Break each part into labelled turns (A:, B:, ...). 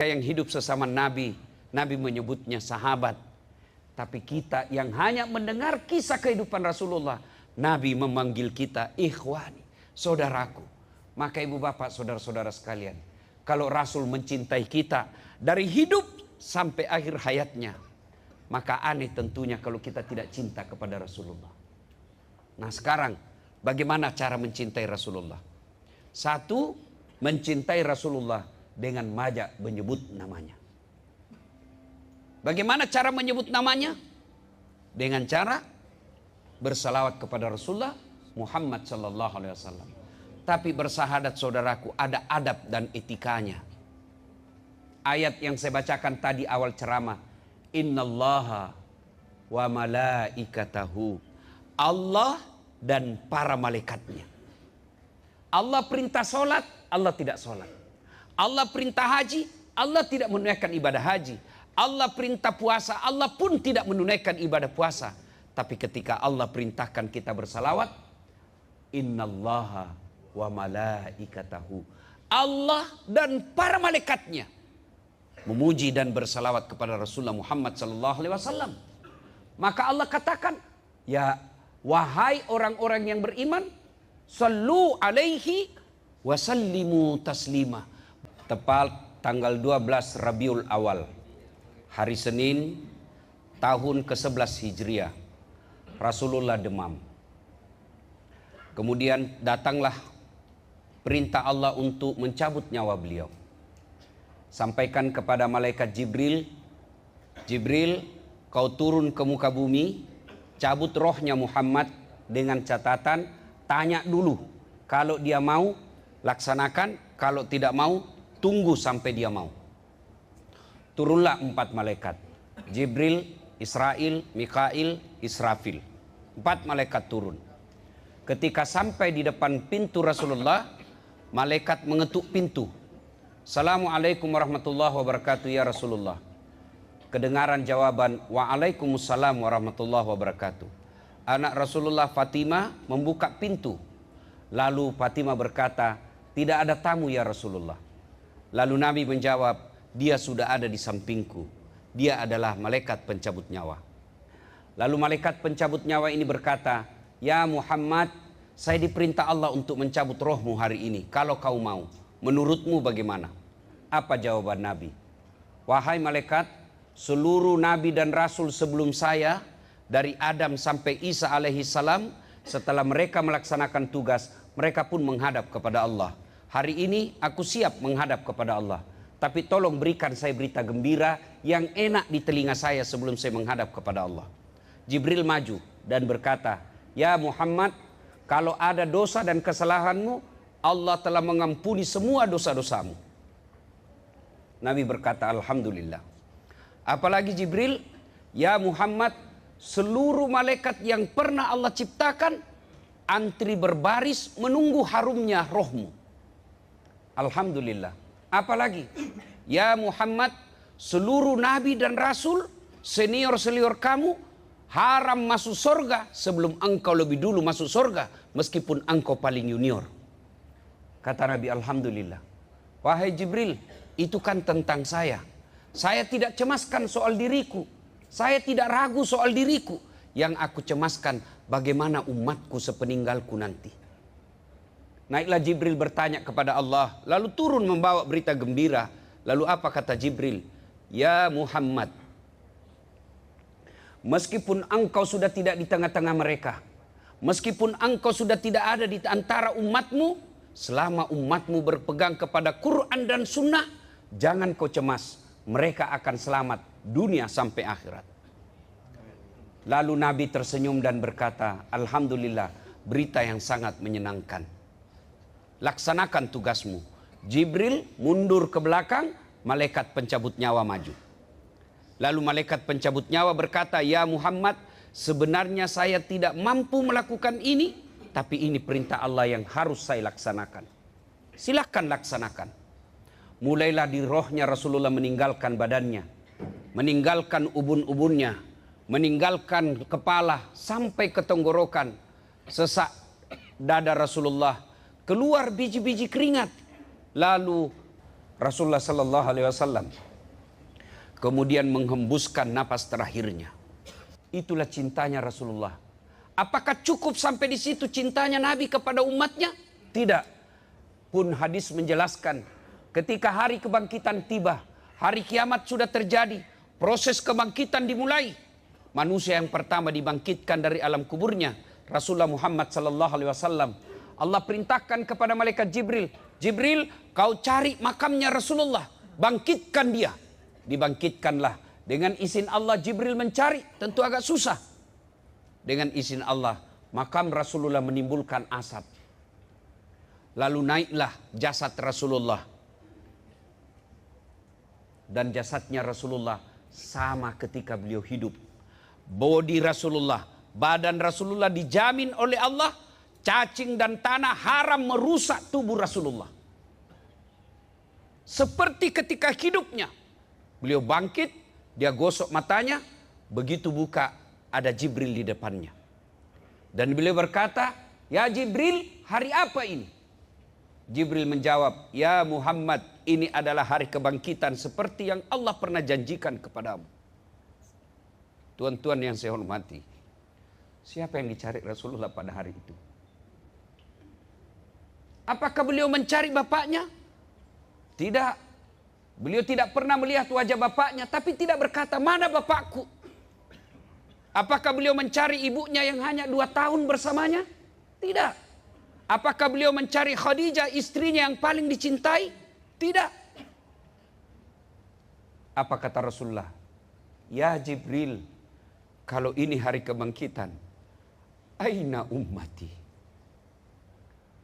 A: yang hidup sesama Nabi, Nabi menyebutnya sahabat. Tapi kita yang hanya mendengar kisah kehidupan Rasulullah, Nabi memanggil kita ikhwani, saudaraku. Maka ibu bapak, saudara-saudara sekalian, kalau Rasul mencintai kita dari hidup sampai akhir hayatnya, maka aneh tentunya kalau kita tidak cinta kepada Rasulullah. Nah sekarang, bagaimana cara mencintai Rasulullah? Satu, mencintai Rasulullah dengan majak menyebut namanya. Bagaimana cara menyebut namanya? Dengan cara bersalawat kepada Rasulullah Muhammad sallallahu alaihi wasallam. Tapi bersahadat saudaraku, ada adab dan etikanya. Ayat yang saya bacakan tadi awal ceramah, innallaha wa malaikatahu, Allah dan para malaikatnya. Allah perintah solat, Allah tidak solat. Allah perintah haji, Allah tidak menunaikan ibadah haji. Allah perintah puasa, Allah pun tidak menunaikan ibadah puasa. Tapi ketika Allah perintahkan kita bersalawat, innallaha wa malaikatahu, Allah dan para malaikatnya memuji dan bersalawat kepada Rasulullah Muhammad sallallahu alaihi wasallam. Maka Allah katakan, ya wahai orang-orang yang beriman, sallu alaihi wa sallimu taslima. Tepat tanggal 12 Rabiul Awal, hari Senin, tahun ke-11 Hijriah, Rasulullah demam. Kemudian datanglah perintah Allah untuk mencabut nyawa beliau. Sampaikan kepada malaikat Jibril, Jibril, kau turun ke muka bumi, cabut rohnya Muhammad dengan catatan, tanya dulu. Kalau dia mau, laksanakan. Kalau tidak mau, tunggu sampai dia mau. Turunlah 4 malaikat, Jibril, Israil, Mikail, Israfil. 4 malaikat turun. Ketika sampai di depan pintu Rasulullah, malaikat mengetuk pintu. Assalamualaikum warahmatullahi wabarakatuh ya Rasulullah. Kedengaran jawaban, waalaikumsalam warahmatullahi wabarakatuh. Anak Rasulullah Fatimah membuka pintu. Lalu Fatimah berkata, tidak ada tamu ya Rasulullah. Lalu Nabi menjawab, dia sudah ada di sampingku. Dia adalah malaikat pencabut nyawa. Lalu malaikat pencabut nyawa ini berkata, ya Muhammad, saya diperintah Allah untuk mencabut rohmu hari ini. Kalau kau mau, menurutmu bagaimana? Apa jawaban Nabi? Wahai malaikat, seluruh nabi dan rasul sebelum saya, dari Adam sampai Isa alaihi salam, setelah mereka melaksanakan tugas, mereka pun menghadap kepada Allah. Hari ini aku siap menghadap kepada Allah. Tapi tolong berikan saya berita gembira yang enak di telinga saya sebelum saya menghadap kepada Allah. Jibril maju dan berkata, ya Muhammad, kalau ada dosa dan kesalahanmu, Allah telah mengampuni semua dosa-dosamu. Nabi berkata, alhamdulillah. Apalagi Jibril, ya Muhammad, seluruh malaikat yang pernah Allah ciptakan antri berbaris menunggu harumnya rohmu. Alhamdulillah. Apalagi, ya Muhammad, seluruh nabi dan rasul senior-senior kamu haram masuk surga sebelum engkau lebih dulu masuk surga, meskipun engkau paling junior. Kata Nabi, alhamdulillah. Wahai Jibril, itu kan tentang saya. Saya tidak cemaskan soal diriku. Saya tidak ragu soal diriku. Yang aku cemaskan bagaimana umatku sepeninggalku nanti. Naiklah Jibril bertanya kepada Allah, lalu turun membawa berita gembira. Lalu apa kata Jibril? Ya Muhammad, meskipun engkau sudah tidak di tengah-tengah mereka, meskipun engkau sudah tidak ada di antara umatmu, selama umatmu berpegang kepada Quran dan Sunnah, jangan kau cemas, mereka akan selamat dunia sampai akhirat. Lalu Nabi tersenyum dan berkata, alhamdulillah, berita yang sangat menyenangkan. Laksanakan tugasmu. Jibril mundur ke belakang, malaikat pencabut nyawa maju. Lalu malaikat pencabut nyawa berkata, ya Muhammad, sebenarnya saya tidak mampu melakukan ini, tapi ini perintah Allah yang harus saya laksanakan. Silahkan laksanakan. Mulailah di rohnya Rasulullah meninggalkan badannya, meninggalkan ubun-ubunnya, meninggalkan kepala sampai ke tenggorokan. Sesak dada Rasulullah, keluar biji-biji keringat. Lalu Rasulullah sallallahu alaihi wasallam kemudian menghembuskan napas terakhirnya. Itulah cintanya Rasulullah. Apakah cukup sampai di situ cintanya Nabi kepada umatnya? Tidak. Pun hadis menjelaskan ketika hari kebangkitan tiba, hari kiamat sudah terjadi, proses kebangkitan dimulai. Manusia yang pertama dibangkitkan dari alam kuburnya, Rasulullah Muhammad sallallahu alaihi wasallam. Allah perintahkan kepada malaikat Jibril, Jibril, kau cari makamnya Rasulullah, bangkitkan dia. Dibangkitkanlah. Dengan izin Allah Jibril mencari, tentu agak susah. Dengan izin Allah, makam Rasulullah menimbulkan asap. Lalu naiklah jasad Rasulullah. Dan jasadnya Rasulullah sama ketika beliau hidup. Bodi Rasulullah, badan Rasulullah dijamin oleh Allah, cacing dan tanah haram merusak tubuh Rasulullah. Seperti ketika hidupnya. Beliau bangkit, dia gosok matanya, begitu buka ada Jibril di depannya. Dan beliau berkata, ya Jibril, hari apa ini? Jibril menjawab, ya Muhammad, ini adalah hari kebangkitan seperti yang Allah pernah janjikan kepadamu. Tuan-tuan yang saya hormati, siapa yang dicari Rasulullah pada hari itu? Apakah beliau mencari bapaknya? Tidak. Beliau tidak pernah melihat wajah bapaknya, tapi tidak berkata, mana bapakku? Apakah beliau mencari ibunya yang hanya 2 tahun bersamanya? Tidak. Apakah beliau mencari Khadijah, istrinya yang paling dicintai? Tidak. Apa kata Rasulullah? Ya Jibril, kalau ini hari kebangkitan, aina ummati?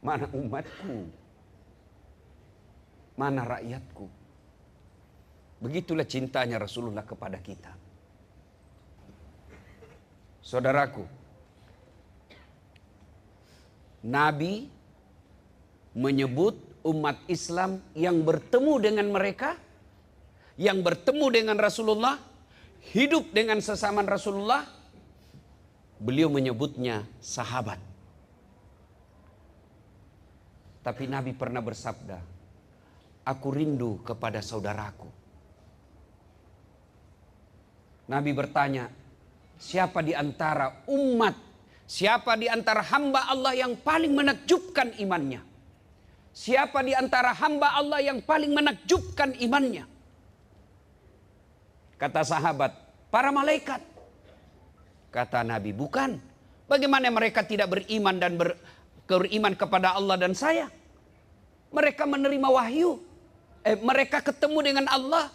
A: Mana umatku? Mana rakyatku? Begitulah cintanya Rasulullah kepada kita. Saudaraku, Nabi menyebut umat Islam yang bertemu dengan mereka, yang bertemu dengan Rasulullah, hidup dengan sesama Rasulullah, beliau menyebutnya sahabat. Tapi Nabi pernah bersabda, aku rindu kepada saudaraku. Nabi bertanya, siapa di antara umat, siapa di antara hamba Allah yang paling menakjubkan imannya? Siapa di antara hamba Allah yang paling menakjubkan imannya? Kata sahabat, para malaikat. Kata Nabi, bukan. Bagaimana mereka tidak beriman dan beriman kepada Allah dan saya? Mereka menerima wahyu. Mereka ketemu dengan Allah.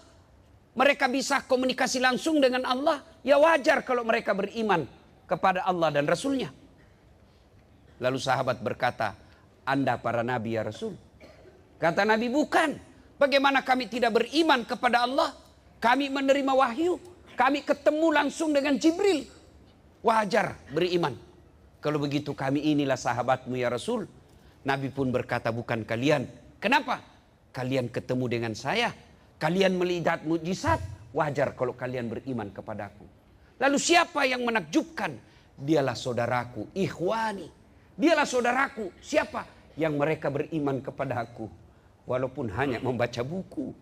A: Mereka bisa komunikasi langsung dengan Allah. Ya wajar kalau mereka beriman kepada Allah dan Rasulnya. Lalu sahabat berkata, Anda para nabi ya Rasul. Kata Nabi, bukan. Bagaimana kami tidak beriman kepada Allah? Kami menerima wahyu. Kami ketemu langsung dengan Jibril. Wajar beriman. Kalau begitu kami inilah sahabatmu ya Rasul. Nabi pun berkata, bukan kalian. Kenapa? Kalian ketemu dengan saya. Kalian melihat mukjizat, wajar kalau kalian beriman kepadaku. Lalu siapa yang menakjubkan? Dialah saudaraku, ikhwani. Dialah saudaraku. Siapa? Yang mereka beriman kepada aku. Walaupun hanya membaca buku.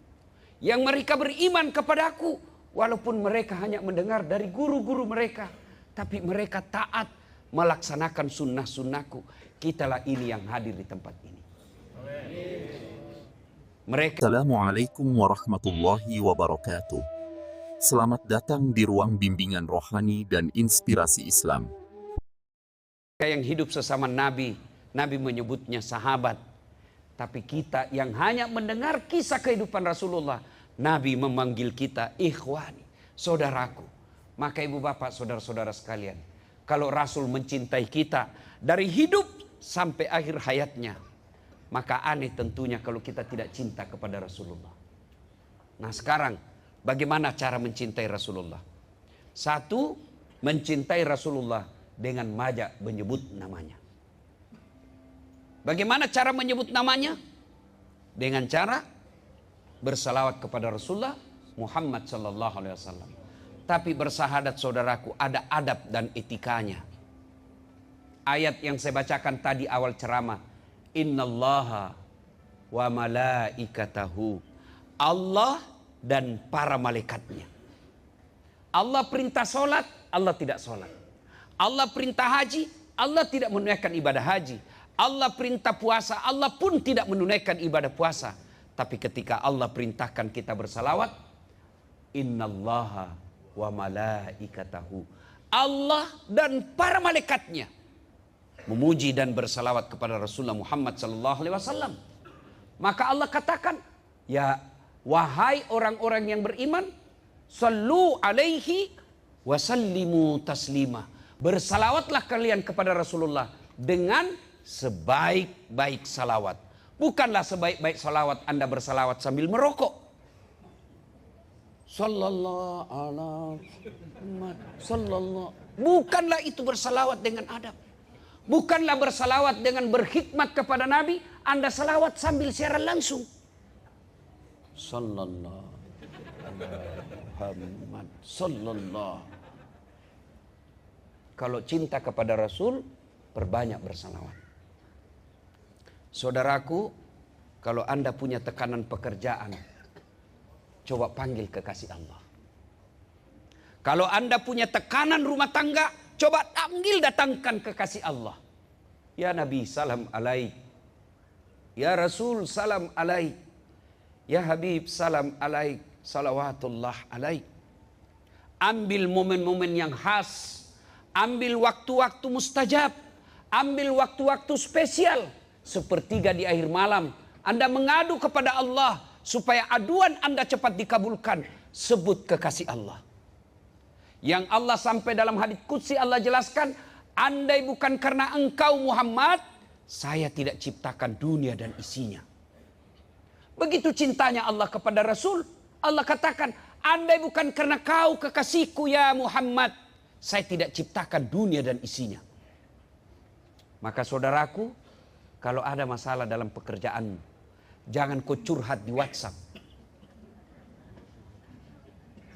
A: Yang mereka beriman kepada aku. Walaupun mereka hanya mendengar dari guru-guru mereka. Tapi mereka taat melaksanakan sunnah-sunnahku. Kitalah ini yang hadir di tempat ini.
B: Assalamualaikum warahmatullahi wabarakatuh. Selamat datang di ruang bimbingan rohani dan inspirasi Islam.
A: Yang hidup sesama Nabi, Nabi menyebutnya sahabat. Tapi kita yang hanya mendengar kisah kehidupan Rasulullah, Nabi memanggil kita ikhwani, saudaraku. Maka ibu bapak, saudara-saudara sekalian, kalau Rasul mencintai kita dari hidup sampai akhir hayatnya, maka aneh tentunya kalau kita tidak cinta kepada Rasulullah. Nah sekarang, bagaimana cara mencintai Rasulullah? Satu, mencintai Rasulullah dengan majak menyebut namanya. Bagaimana cara menyebut namanya? Dengan cara bersalawat kepada Rasulullah Muhammad sallallahu alaihi wasallam. Tapi bersahadat saudaraku, ada adab dan etikanya. Ayat yang saya bacakan tadi awal ceramah, innallaha wa malaikatahu, Allah dan para malaikatnya. Allah perintah sholat, Allah tidak sholat. Allah perintah haji, Allah tidak menunaikan ibadah haji. Allah perintah puasa, Allah pun tidak menunaikan ibadah puasa. Tapi ketika Allah perintahkan kita bersalawat, innallaha wa malaikatahu, Allah dan para malaikatnya memuji dan bersalawat kepada Rasulullah Muhammad SAW. Maka Allah katakan, ya wahai orang-orang yang beriman, sallu alaihi wa sallimu taslima. Bersalawatlah kalian kepada Rasulullah dengan sebaik-baik salawat. Bukanlah sebaik-baik salawat Anda bersalawat sambil merokok. Sallallahu alaihi wasallam. Bukanlah itu bersalawat dengan adab. Bukanlah bersalawat dengan berkhidmat kepada Nabi. Anda salawat sambil siaran langsung. Sallallahu Muhammad sallallahu. Kalau cinta kepada Rasul, perbanyak bersalawat. Saudaraku, kalau Anda punya tekanan pekerjaan, coba panggil kekasih Allah. Kalau Anda punya tekanan rumah tangga, coba datangkan kekasih Allah. Ya Nabi, salam alaik. Ya Rasul, salam alaik. Ya Habib, salam alaik. Salawatullah alaik. Ambil momen-momen yang khas. Ambil waktu-waktu mustajab. Ambil waktu-waktu spesial. Sepertiga di akhir malam, Anda mengadu kepada Allah supaya aduan Anda cepat dikabulkan. Sebut kekasih Allah. Yang Allah sampai dalam hadits qudsi Allah jelaskan, andai bukan karena engkau Muhammad, saya tidak ciptakan dunia dan isinya. Begitu cintanya Allah kepada Rasul, Allah katakan, andai bukan karena kau kekasihku ya Muhammad, saya tidak ciptakan dunia dan isinya. Maka saudaraku, kalau ada masalah dalam pekerjaanmu, jangan kau curhat di WhatsApp.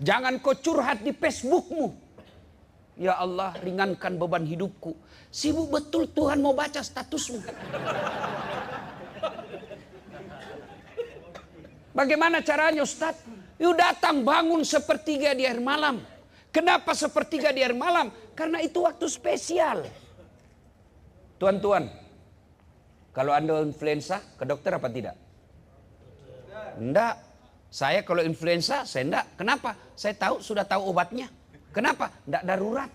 A: Jangan kau curhat di Facebookmu. Ya Allah, ringankan beban hidupku. Sibuk betul Tuhan mau baca statusmu. Bagaimana caranya Ustaz? Yuk datang bangun sepertiga di akhir malam. Kenapa sepertiga di akhir malam? Karena itu waktu spesial. Tuan-tuan, kalau Anda influenza, ke dokter apa tidak? Enggak. Saya kalau influenza, saya enggak. Kenapa? Saya sudah tahu obatnya. Kenapa? Enggak darurat.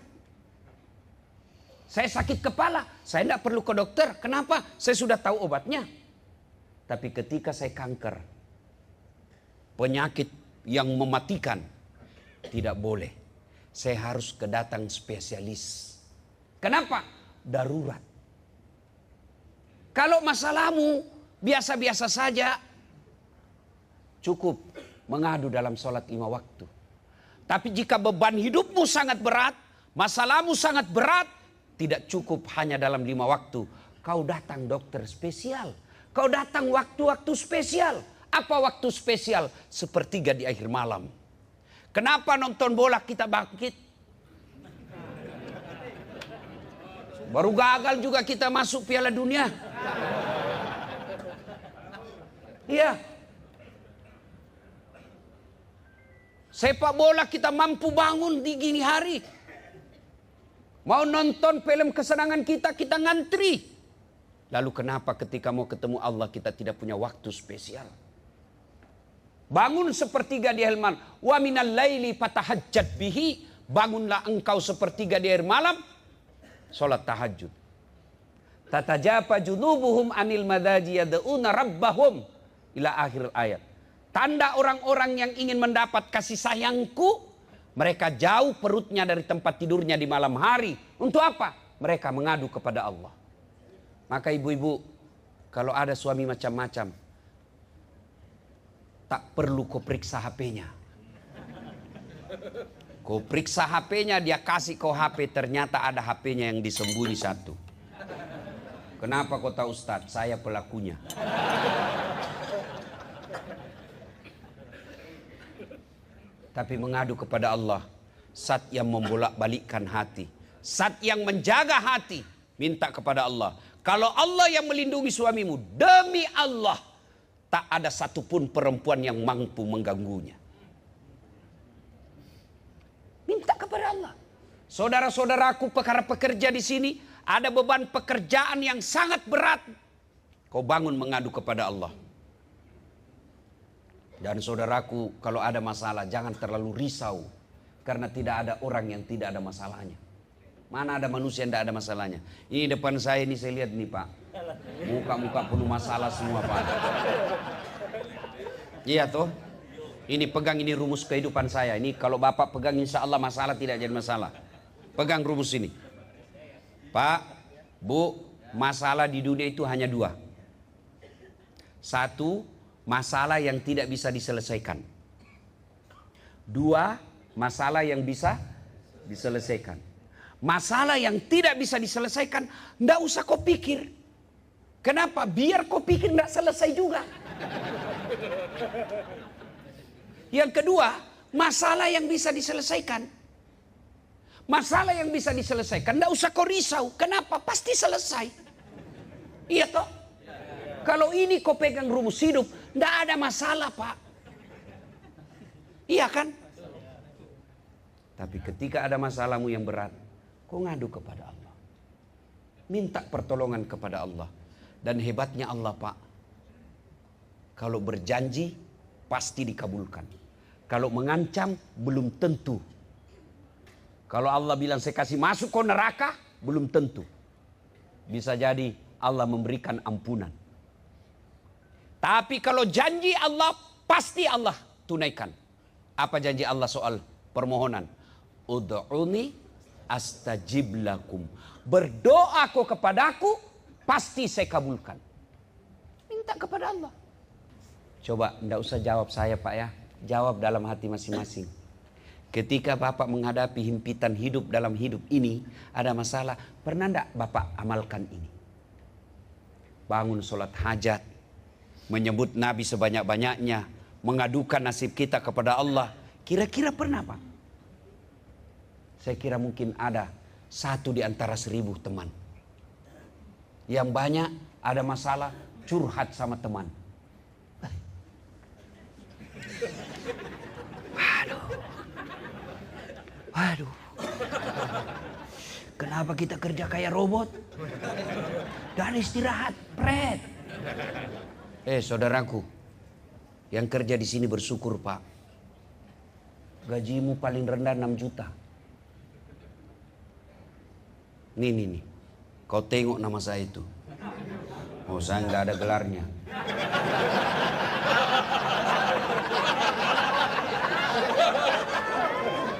A: Saya sakit kepala, saya enggak perlu ke dokter. Kenapa? Saya sudah tahu obatnya. Tapi ketika saya kanker, penyakit yang mematikan, tidak boleh. Saya harus kedatang spesialis. Kenapa? Darurat. Kalau masalahmu biasa-biasa saja, cukup mengadu dalam sholat 5 waktu. Tapi jika beban hidupmu sangat berat, masalahmu sangat berat, tidak cukup hanya dalam 5 waktu. Kau datang dokter spesial. Kau datang waktu-waktu spesial. Apa waktu spesial? Sepertiga di akhir malam. Kenapa nonton bola kita bangkit? Baru gagal juga kita masuk Piala Dunia. Iya. Sepak bola kita mampu bangun di gini hari. Mau nonton film kesenangan kita ngantri. Lalu kenapa ketika mau ketemu Allah kita tidak punya waktu spesial? Bangun sepertiga di akhir malam. Wa minal laili fatahajjat bihi. Bangunlah engkau sepertiga di akhir malam. Salat tahajud. Tatajafa junubuhum anil madaji yad'una rabbahum ila akhir ayat. Tanda orang-orang yang ingin mendapat kasih sayangku, mereka jauh perutnya dari tempat tidurnya di malam hari. Untuk apa? Mereka mengadu kepada Allah. Maka ibu-ibu, kalau ada suami macam-macam, tak perlu kau periksa HP-nya. Kau periksa HP-nya, dia kasih kau HP, ternyata ada HP-nya yang disembunyi satu. Kenapa kau tahu Ustaz? Saya pelakunya. Tapi mengadu kepada Allah, zat yang membolak-balikkan hati, zat yang menjaga hati, minta kepada Allah. Kalau Allah yang melindungi suamimu, demi Allah, tak ada satupun perempuan yang mampu mengganggunya. Minta kepada Allah. Saudara-saudaraku, perkara pekerja di sini ada beban pekerjaan yang sangat berat. Kau bangun mengadu kepada Allah. Dan saudaraku, kalau ada masalah jangan terlalu risau. Karena tidak ada orang yang tidak ada masalahnya. Mana ada manusia yang tidak ada masalahnya. Ini depan saya ini saya lihat nih Pak. Muka-muka penuh masalah semua Pak. Iya toh. Ini pegang ini rumus kehidupan saya. Ini kalau Bapak pegang insya Allah masalah tidak jadi masalah. Pegang rumus ini. Pak, Bu, masalah di dunia itu hanya dua. Satu, masalah yang tidak bisa diselesaikan. Dua, masalah yang bisa diselesaikan. Masalah yang tidak bisa diselesaikan, ndak usah kau pikir. Kenapa? Biar kau pikir ndak selesai juga. Yang kedua, masalah yang bisa diselesaikan. Masalah yang bisa diselesaikan, ndak usah kau risau. Kenapa? Pasti selesai. Iya toh? Kalau ini kau pegang rumus hidup, ndak ada masalah Pak. Iya kan? Tapi ketika ada masalahmu yang berat, kau ngadu kepada Allah. Minta pertolongan kepada Allah. Dan hebatnya Allah Pak. Kalau berjanji pasti dikabulkan. Kalau mengancam belum tentu. Kalau Allah bilang saya kasih masuk kau neraka, belum tentu. Bisa jadi Allah memberikan ampunan. Tapi kalau janji Allah, pasti Allah tunaikan. Apa janji Allah soal permohonan? Ud'uni astajib lakum. Berdoa kau kepadaku, pasti saya kabulkan. Minta kepada Allah. Coba tidak usah jawab saya Pak ya. Jawab dalam hati masing-masing. Ketika Bapak menghadapi himpitan hidup dalam hidup ini, ada masalah, pernah tidak Bapak amalkan ini? Bangun sholat hajat, menyebut Nabi sebanyak-banyaknya, mengadukan nasib kita kepada Allah. Kira-kira pernah Pak? Saya kira mungkin ada 1 di antara 1000 teman. Yang banyak ada masalah curhat sama teman. Waduh. Kenapa kita kerja kayak robot? Dan istirahat, pret. Saudaraku, yang kerja di sini bersyukur Pak. Gajimu paling rendah 6 juta. Nih. Kau tengok nama saya itu. Oh, saya nggak ada gelarnya.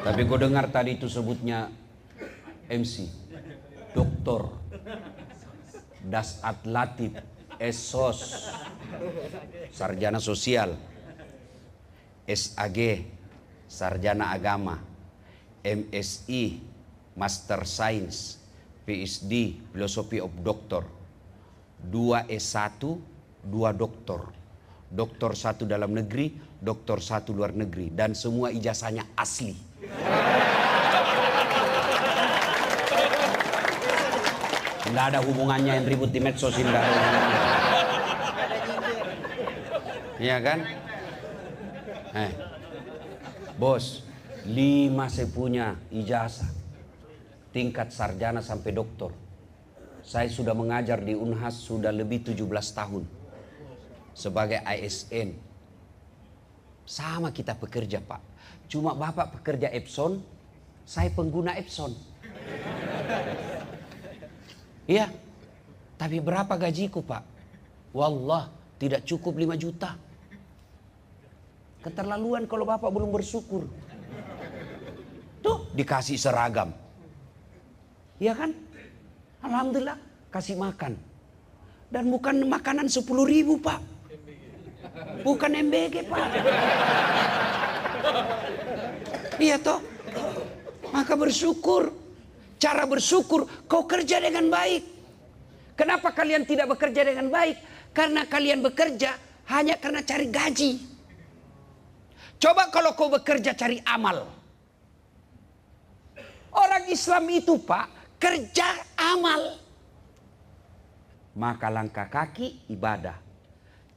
A: Tapi kau dengar tadi itu sebutnya MC, Doktor, Dasat Latif, SOS, Sarjana Sosial, SAG, Sarjana Agama, MSI, Master Science, PhD, Philosophy of Doctor, 2 S1, 2 doktor. Doktor 1 dalam negeri, doktor 1 luar negeri. Dan semua ijazahnya asli. Nggak ada hubungannya yang ribut di medsos ini. Iya kan? Bos, 5 saya punya ijazah. Tingkat sarjana sampai doktor. Saya sudah mengajar di Unhas sudah lebih 17 tahun. Sebagai ASN. Sama kita pekerja Pak. Cuma Bapak pekerja Epson, saya pengguna Epson. Iya. Tapi berapa gajiku Pak? Wallah, tidak cukup 5 juta. Keterlaluan kalau Bapak belum bersyukur. Tuh, dikasih seragam. Iya kan? Alhamdulillah, kasih makan. Dan bukan makanan 10.000 Pak. Bukan MBG Pak. Iya toh? Maka bersyukur. Cara bersyukur, kau kerja dengan baik. Kenapa kalian tidak bekerja dengan baik? Karena kalian bekerja hanya karena cari gaji. Coba kalau kau bekerja cari amal. Orang Islam itu Pak, kerja amal. Maka langkah kaki ibadah.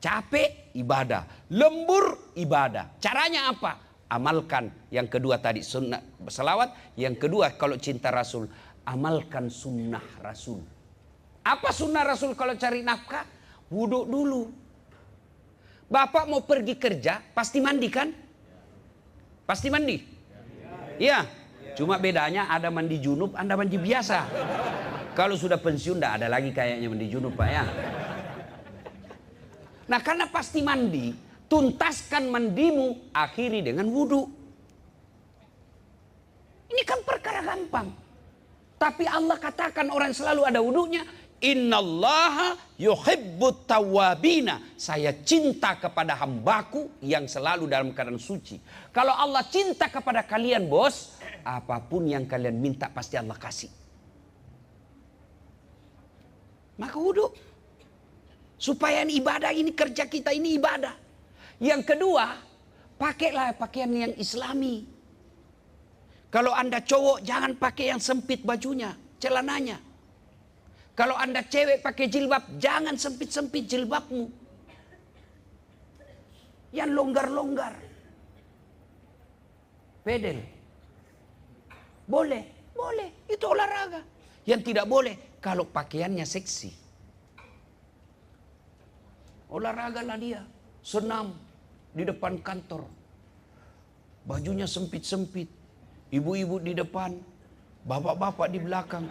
A: Capek, ibadah. Lembur, ibadah. Caranya apa? Amalkan yang kedua tadi, sunnah selawat. Yang kedua, kalau cinta Rasul, amalkan sunnah Rasul. Apa sunnah Rasul kalau cari nafkah? Wudhu dulu. Bapak mau pergi kerja, pasti mandi kan? Pasti mandi? Iya. Cuma bedanya ada mandi junub, Anda mandi biasa. Kalau sudah pensiun, tidak ada lagi kayaknya mandi junub, Pak ya. Nah, karena pasti mandi, tuntaskan mandimu, akhiri dengan wudhu. Ini kan perkara gampang. Tapi Allah katakan orang selalu ada wudhunya. Innallaha yuhibbut tawwabina. Saya cinta kepada hambaku yang selalu dalam keadaan suci. Kalau Allah cinta kepada kalian, bos, apapun yang kalian minta pasti Allah kasih. Maka wudhu. Supaya ibadah ini, kerja kita ini ibadah. Yang kedua, pakailah pakaian yang islami. Kalau Anda cowok, jangan pakai yang sempit bajunya, celananya. Kalau Anda cewek pakai jilbab, jangan sempit-sempit jilbabmu. Yang longgar-longgar. Pedal. Boleh, boleh. Itu olahraga. Yang tidak boleh, kalau pakaiannya seksi. Olahragalah dia. Senam di depan kantor. Bajunya sempit-sempit. Ibu-ibu di depan. Bapak-bapak di belakang.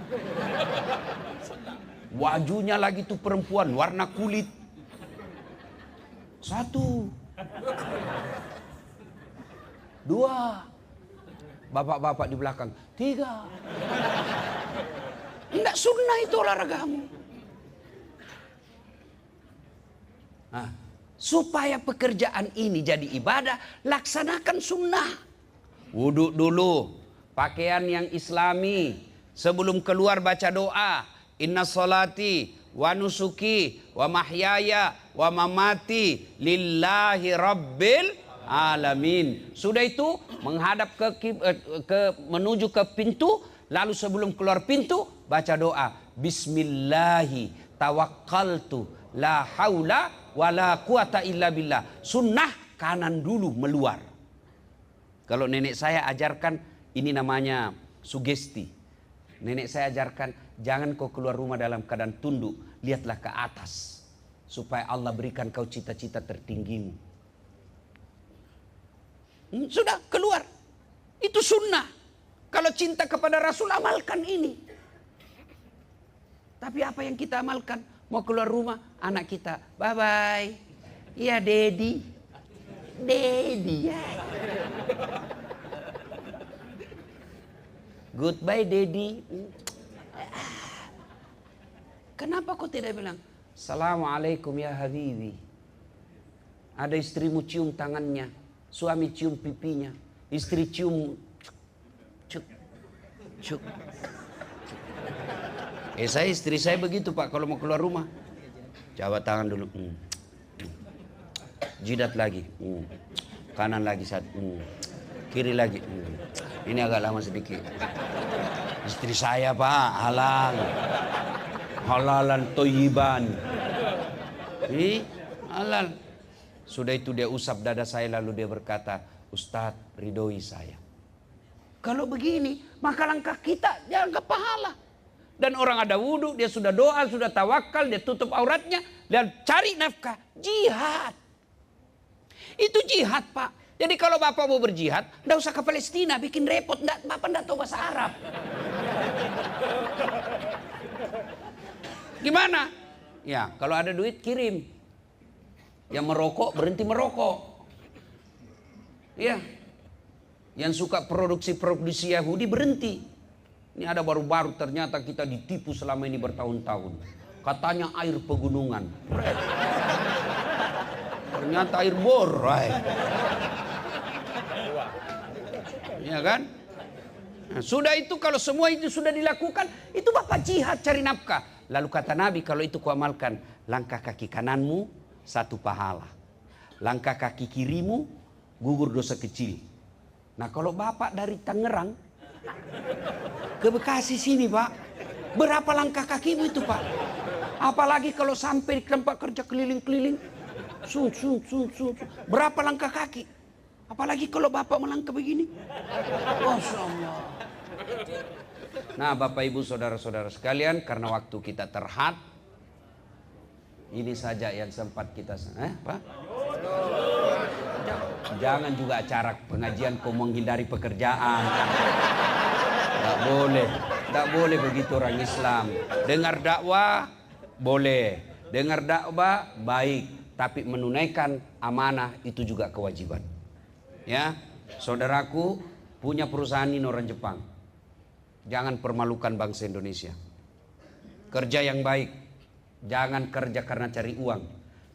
A: Wajunya lagi tuh perempuan warna kulit. 1 2 bapak-bapak di belakang. 3 Tidak sunnah itu olahragamu. Nah, supaya pekerjaan ini jadi ibadah, laksanakan sunnah. Wudhu dulu, pakaian yang islami. Sebelum keluar baca doa. Inna salati wa nusuki wa mahyaya wa mamati lillahi rabbil alamin. Sudah itu menghadap menuju ke pintu, lalu sebelum keluar pintu baca doa. Bismillahi tawakkaltu la haula wa la quwata illa billah. Sunnah kanan dulu meluar. Kalau nenek saya ajarkan, ini namanya sugesti. Nenek saya ajarkan, jangan kau keluar rumah dalam keadaan tunduk, lihatlah ke atas. Supaya Allah berikan kau cita-cita tertinggimu. Sudah, keluar. Itu sunnah. Kalau cinta kepada Rasul, amalkan ini. Tapi apa yang kita amalkan? Mau keluar rumah, anak kita, bye-bye. Iya, Dedi. Dedi, ya. Goodbye, Dedi. Kenapa kau tidak bilang, Assalamualaikum ya Habibi. Ada istrimu cium tangannya, suami cium pipinya, istri cium cuk, cuk. Istri saya begitu, Pak, kalau mau keluar rumah. Jabat tangan dulu. Jidat lagi. Kanan lagi satu. Kiri lagi. Ini agak lama sedikit. Istri saya, Pak, halal. Halalan toyiban. Ini halal. Sudah itu dia usap dada saya, lalu dia berkata, Ustadz, ridhoi saya. Kalau begini, maka langkah kita dianggap pahala. Dan orang ada wudhu, dia sudah doa, sudah tawakal, dia tutup auratnya, dan cari nafkah. Jihad. Itu jihad, Pak. Jadi kalau Bapak mau berjihad, enggak usah ke Palestina, bikin repot. Bapak enggak tahu bahasa Arab. Gimana? Ya, kalau ada duit kirim. Yang merokok berhenti merokok. Ya. Yang suka produksi Yahudi berhenti. Ini ada baru-baru, ternyata kita ditipu selama ini bertahun-tahun. Katanya air pegunungan. Ternyata air bor. Ya kan? Nah, sudah itu, kalau semua itu sudah dilakukan, itu Bapak jihad cari nafkah. Lalu kata Nabi, kalau itu kau amalkan, langkah kaki kananmu 1 pahala. Langkah kaki kirimu gugur dosa kecil. Nah, kalau Bapak dari Tangerang ke Bekasi sini, Pak, berapa langkah kakimu itu, Pak? Apalagi kalau sampai di tempat kerja keliling-keliling. Berapa langkah kaki? Apalagi kalau bapak melangkah begini. Masya Allah. Nah Bapak Ibu saudara-saudara sekalian, karena waktu kita terhad, ini saja yang sempat kita Pak? Jangan juga acara pengajian kau menghindari pekerjaan. Tidak boleh begitu orang Islam. Dengar dakwah boleh, dengar dakwah baik, tapi menunaikan amanah itu juga kewajiban. Ya, saudaraku punya perusahaan ini orang Jepang. Jangan permalukan bangsa Indonesia. Kerja yang baik. Jangan kerja karena cari uang.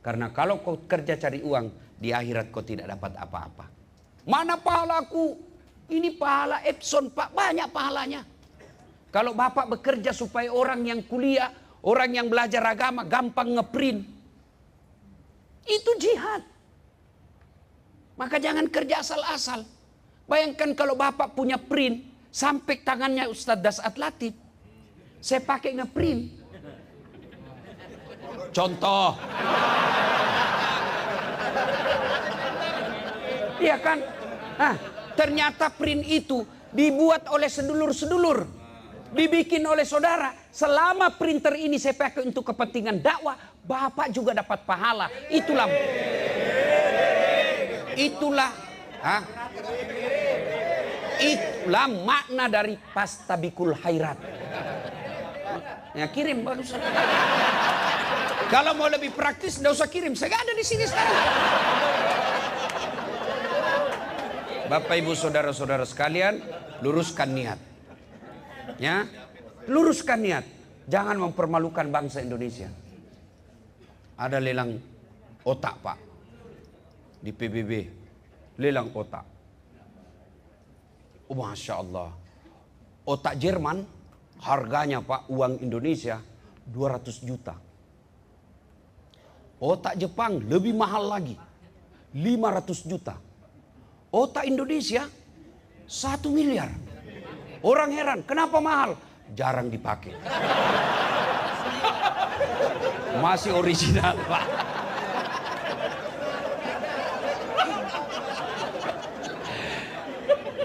A: Karena kalau kau kerja cari uang, di akhirat kau tidak dapat apa-apa. Mana pahalaku? Ini pahala Epson Pak, banyak pahalanya. Kalau Bapak bekerja supaya orang yang kuliah, orang yang belajar agama gampang ngeprint, itu jihad. Maka jangan kerja asal-asal. Bayangkan kalau Bapak punya print, sampai tangannya Ustadz Dasat Latif, saya pakai ngeprint. Contoh. Iya kan? Nah, ternyata print itu dibuat oleh sedulur-sedulur, dibikin oleh saudara. Selama printer ini saya pakai untuk kepentingan dakwah, Bapak juga dapat pahala. Itulah makna dari pastabikul khairat. Ya kirim barusan. Kalau mau lebih praktis, nggak usah kirim. Saya nggak ada di sini sekarang. Bapak Ibu saudara-saudara sekalian, luruskan niat. Ya, luruskan niat. Jangan mempermalukan bangsa Indonesia. Ada lelang otak Pak di PBB, lelang otak. Oh, Masya Allah. Otak Jerman harganya Pak uang Indonesia 200 juta. Otak Jepang lebih mahal lagi, 500 juta. Otak Indonesia 1 miliar. Orang heran, kenapa mahal? Jarang dipakai. Masih original Pak.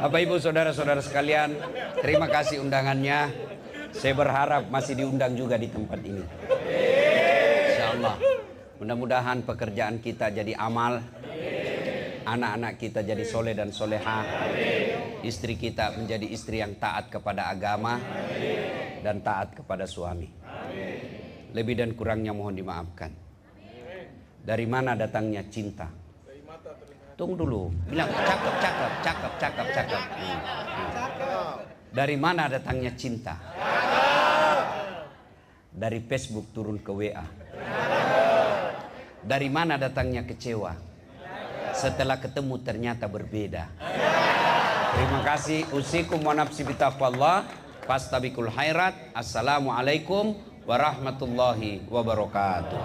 A: Bapak Ibu saudara-saudara sekalian, terima kasih undangannya. Saya berharap masih diundang juga di tempat ini. Insyaallah. Mudah-mudahan pekerjaan kita jadi amal, anak-anak kita jadi soleh dan soleha, istri kita menjadi istri yang taat kepada agama dan taat kepada suami. Lebih dan kurangnya mohon dimaafkan. Dari mana datangnya cinta? Tunggu dulu, bilang cakep. Dari mana datangnya cinta? Dari Facebook turun ke WA. Dari mana datangnya kecewa? Setelah ketemu ternyata berbeda. Terima kasih. Usikum wa nafsi bitaqwallah. Fastabikul khairat. Assalamualaikum warahmatullahi wabarakatuh.